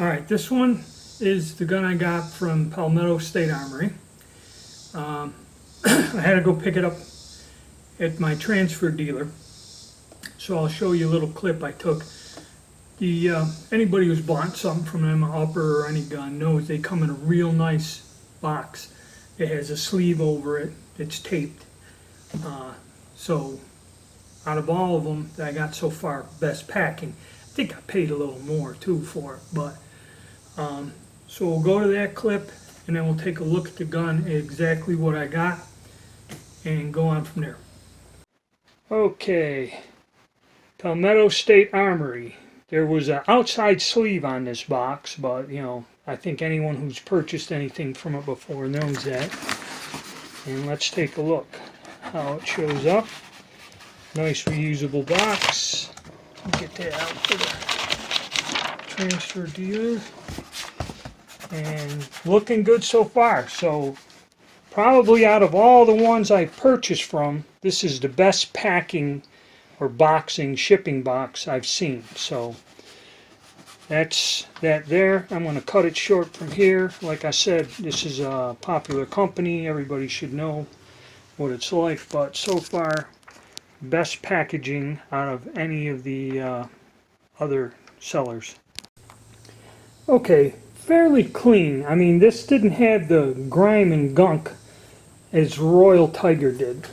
Alright, this one is the gun I got from Palmetto State Armory. I had to go pick it up at my transfer dealer, so I'll show you a little clip I took. Anybody who's bought something from them, an upper or any gun, knows they come in a real nice box. It has a sleeve over it, it's taped. So out of all of them that I got so far, best packing. I think I paid a little more too for it, but so we'll go to that clip and then we'll take a look at the gun, exactly what I got, and go on from there. Okay, Palmetto State Armory. There was an outside sleeve on this box, but you know, I think anyone who's purchased anything from it before knows that. And let's take a look how it shows up. Nice reusable box. Get that out for the transfer dealer. And looking good so far. So probably out of all the ones I've purchased from, this is the best packing or boxing shipping box I've seen. So that's that there. I'm going to cut it short from here. Like I said, this is a popular company. Everybody should know what it's like. But so far, best packaging out of any of the other sellers. Okay, fairly clean. I mean, this didn't have the grime and gunk as Royal Tiger did.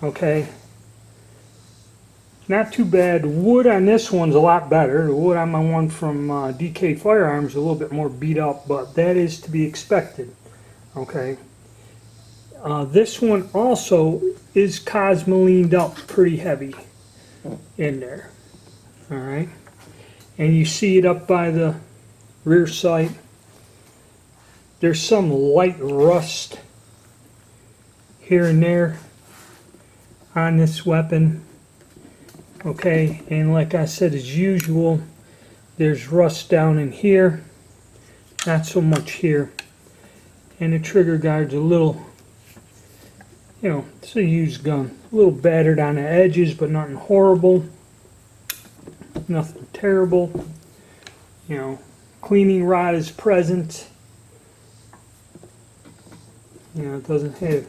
Okay, not too bad. Wood on this one's a lot better. The wood on my one from DK Firearms is a little bit more beat up, but that is to be expected. Okay, this one also is cosmolined up pretty heavy in there. All right, and you see it up by the rear sight. There's some light rust here and there on this weapon. Okay, and like I said, as usual, there's rust down in here, not so much here. And the trigger guard's a little, you know, it's a used gun. A little battered on the edges, but nothing horrible. Nothing terrible. You know, cleaning rod is present. You know, it doesn't have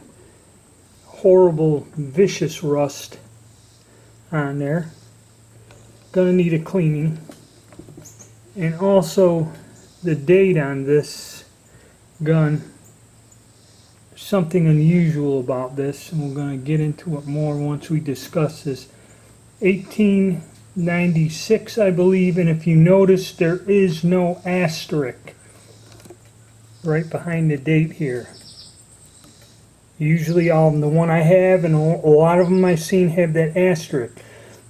horrible, vicious rust on there. Gonna need a cleaning. And also the date on this gun, something unusual about this, and we're going to get into it more once we discuss this. 1896, I believe, and if you notice, there is no asterisk right behind the date here. Usually the one I have and a lot of them I've seen have that asterisk.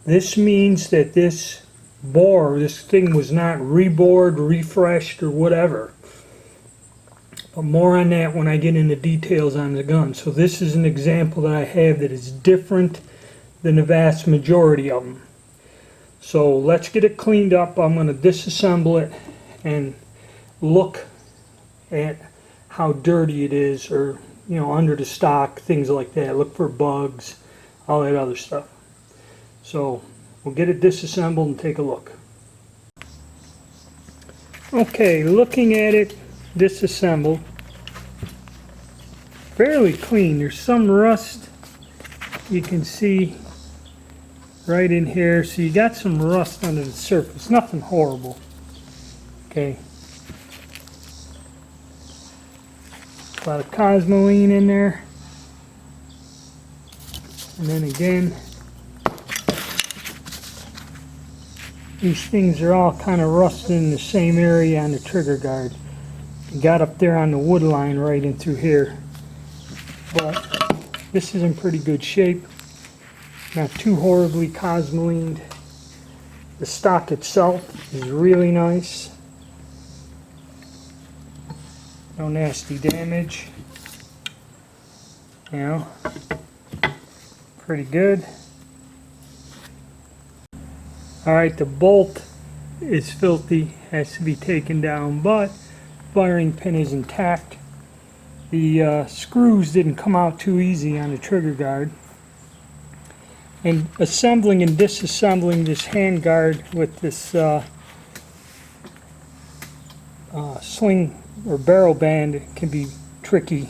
This means that this bore, this thing was not rebored, refreshed, or whatever. But more on that when I get into details on the gun. So this is an example that I have that is different than the vast majority of them. So let's get it cleaned up. I'm going to disassemble it and look at how dirty it is, or you know, under the stock, things like that. Look for bugs, all that other stuff. So we'll get it disassembled and take a look. Okay, looking at it disassembled, fairly clean. There's some rust you can see right in here. So you got some rust under the surface. Nothing horrible. Okay. A lot of cosmoline in there. And then again, these things are all kind of rusted in the same area on the trigger guard. It got up there on the wood line right in through here. But this is in pretty good shape. Not too horribly cosmolined. The stock itself is really nice. No nasty damage. You know, pretty good. Alright, the bolt is filthy, has to be taken down, but firing pin is intact. The screws didn't come out too easy on the trigger guard. And assembling and disassembling this hand guard with this sling or barrel band can be tricky.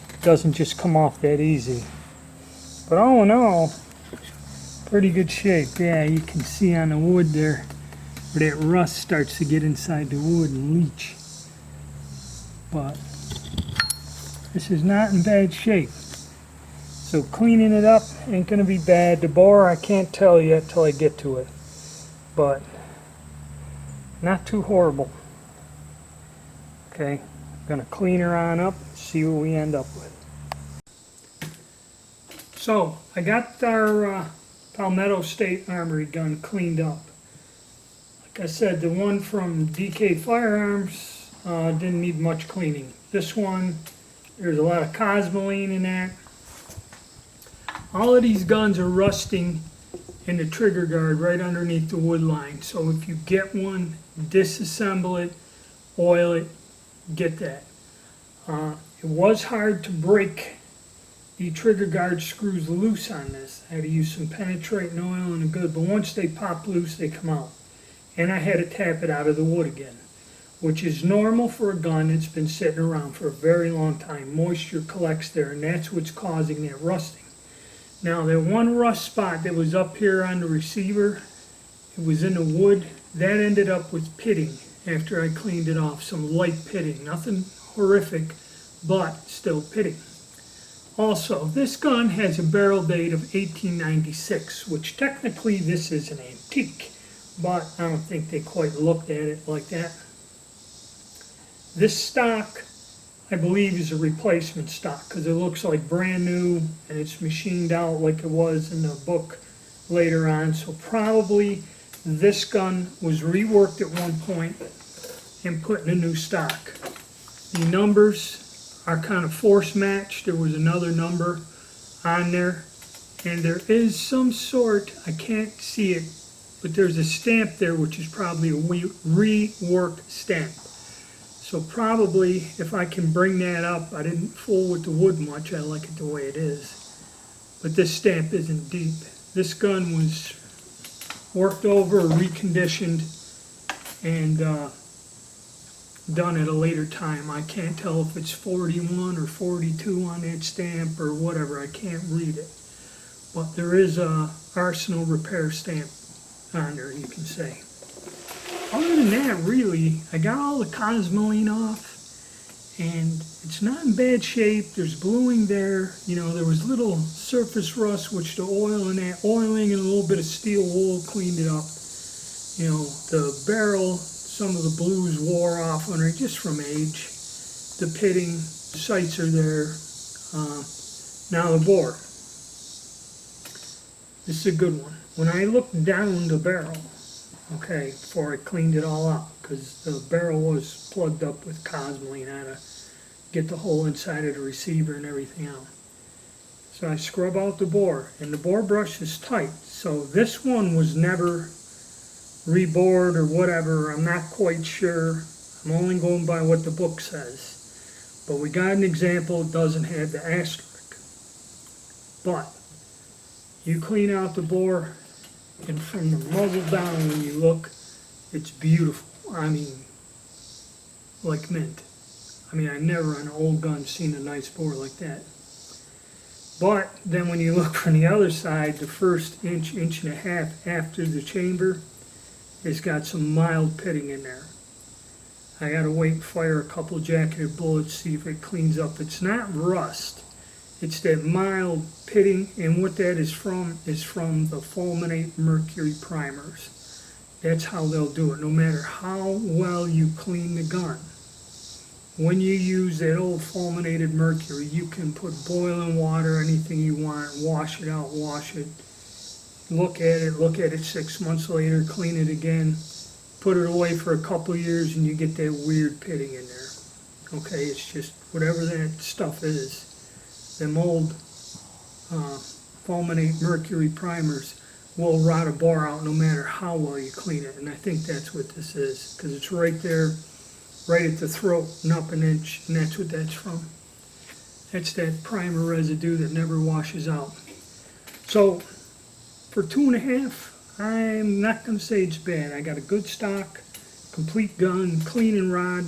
It doesn't just come off that easy. But all in all, pretty good shape. Yeah, you can see on the wood there where that rust starts to get inside the wood and leach. But this is not in bad shape. So cleaning it up ain't gonna be bad. The bore I can't tell yet till I get to it. But not too horrible. Okay, I'm gonna clean her on up, see what we end up with. So I got our Palmetto State Armory gun cleaned up. Like I said, the one from DK Firearms didn't need much cleaning. This one, there's a lot of cosmoline in that. All of these guns are rusting in the trigger guard right underneath the wood line. So if you get one, disassemble it, oil it, get that. It was hard to break the trigger guard screws loose on this. I had to use some penetrating oil and a good, but once they pop loose, they come out. And I had to tap it out of the wood again, which is normal for a gun that's been sitting around for a very long time. Moisture collects there, and that's what's causing that rusting. Now, that one rust spot that was up here on the receiver, it was in the wood, that ended up with pitting after I cleaned it off, some light pitting, nothing horrific, but still pitting. Also, this gun has a barrel date of 1896, which technically this is an antique, but I don't think they quite looked at it like that. This stock, I believe, is a replacement stock because it looks like brand new and it's machined out like it was in the book later on. So probably this gun was reworked at one point and put in a new stock. The numbers are kind of force matched. There was another number on there, and there is some sort, I can't see it, but there's a stamp there which is probably a reworked stamp. So probably if I can bring that up, I didn't fool with the wood much, I like it the way it is. But this stamp isn't deep. This gun was worked over, reconditioned, and done at a later time. I can't tell if it's 41 or 42 on that stamp or whatever, I can't read it. But there is a Arsenal repair stamp on there, you can say. Other than that, really, I got all the cosmoline off, and it's not in bad shape. There's bluing there. You know, there was little surface rust, which the oil and that oiling and a little bit of steel wool cleaned it up. You know, the barrel, some of the blues wore off on it just from age. The pitting, the sights are there. Now the bore. This is a good one. When I looked down the barrel, okay, before I cleaned it all out, because the barrel was plugged up with cosmoline. I had to get the whole inside of the receiver and everything out. So I scrub out the bore, and the bore brush is tight. So this one was never rebored or whatever. I'm not quite sure. I'm only going by what the book says. But we got an example. It doesn't have the asterisk. But you clean out the bore, and from the muzzle down when you look, it's beautiful. I mean, like mint. I mean, I never on an old gun seen a nice bore like that. But then when you look from the other side, the first inch, inch and a half after the chamber, it's got some mild pitting in there. I gotta wait and fire a couple jacketed bullets, see if it cleans up. It's not rust. It's that mild pitting, and what that is from the fulminate mercury primers. That's how they'll do it, no matter how well you clean the gun. When you use that old fulminated mercury, you can put boiling water, anything you want, wash it out, wash it, look at it 6 months later, clean it again, put it away for a couple years, and you get that weird pitting in there. Okay, it's just whatever that stuff is. Them old fulminate mercury primers will rot a bore out no matter how well you clean it, and I think that's what this is, because it's right there, right at the throat and up an inch, and that's what that's from. That's that primer residue that never washes out. So for 2.5, I'm not going to say it's bad. I got a good stock, complete gun, cleaning rod,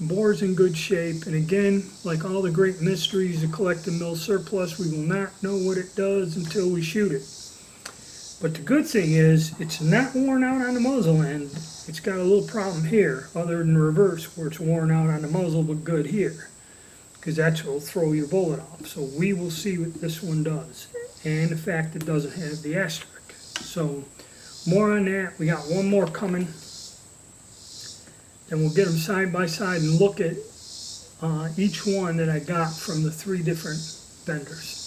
Bore's in good shape, and again, like all the great mysteries of collecting mill surplus, we will not know what it does until we shoot it. But the good thing is, it's not worn out on the muzzle end. It's got a little problem here, other than the reverse, where it's worn out on the muzzle, but good here, because that's what will throw your bullet off. So we will see what this one does, and the fact it doesn't have the asterisk. So more on that. We got one more coming. And we'll get them side by side and look at each one that I got from the 3 different vendors.